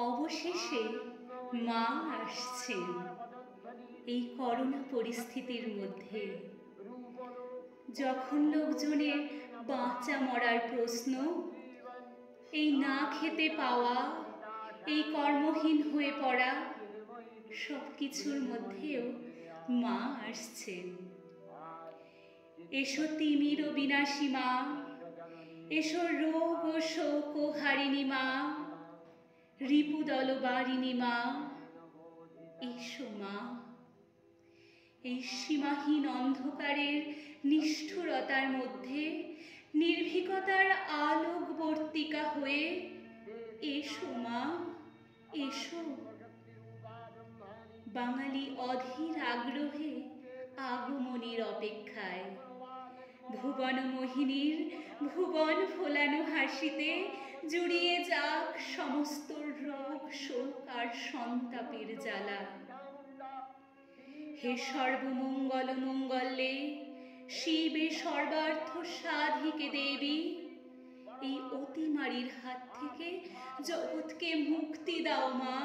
অবশেষে মা আসছেন এই করোনা পরিস্থিতির মধ্যে, যখন লোকজনের বাঁচা মরার প্রশ্ন, এই না খেতে পাওয়া, এই কর্মহীন হয়ে পড়া, সব কিছুর মধ্যেও মা আসছেন। এসো তিমির বিনাশী মা, এসো রোগ ও শোক হারিণী মা, রিপুদল বারিণী মা, এসো মা। এই সীমাহীন অন্ধকারের নিষ্ঠুরতার মধ্যে নির্ভীকতার আলোকবর্তিকা হয়ে এসো মা, এসো। বাঙালি অধীর আগ্রহে আগমনীর অপেক্ষায়, ভুবন মোহিনীর ভুবন ফোলানো হাসিতে জুড়িয়ে যাক সমস্ত রোগ শোক আর সন্তাপের জ্বালা। হে সর্বমঙ্গল মঙ্গলে, শিবে সর্বার্থ সাধিকে দেবী, এই অতিমারীর হাত থেকে জগৎকে মুক্তি দাও মা।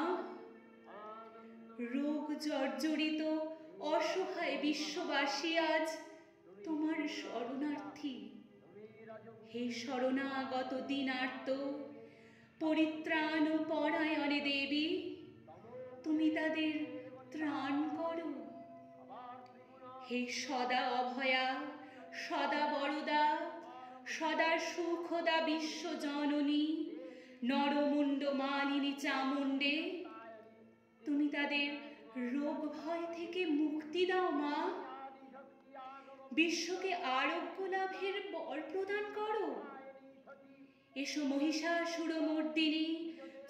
রোগ জর্জরিত অসহায় বিশ্ববাসী আজ তোমার শরণার্থী। হে শরণাগত দীনার্ত পরিত্রাণ পরায়ণে দেবী, তুমি তাদের ত্রাণ করো। হে সদা অভয়া, সদা বরদা, সদা সুখদা বিশ্বজননী, নরমুণ্ড মালিনী চামুণ্ডে, তুমি তাদের রোগ ভয় থেকে মুক্তি দাও মা। বিশ্বকে আরোগ্য লাভের বর প্রদান করো। এসো মহিষাসুরমর্দিনী,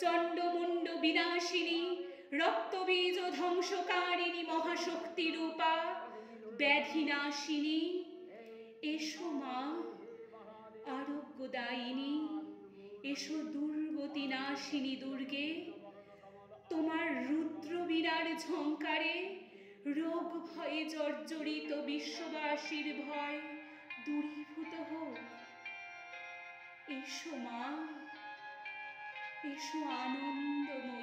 চণ্ডমুণ্ড বিনাশিনী, রক্তবীজ ধ্বংসকারিণী মহাশক্তি রূপা, ব্যাধিনাশিনী, এসো মা আরোগ্যদায়িনী। এসো দুর্গতি নাশিনী দুর্গে, তোমার রুদ্রবীণার ঝঙ্কারে রোগ ভয়ে জর্জরিত বিশ্ববাসীর ভয় দূরীভূত হোক। এসো মা, এসো আনন্দময়ী।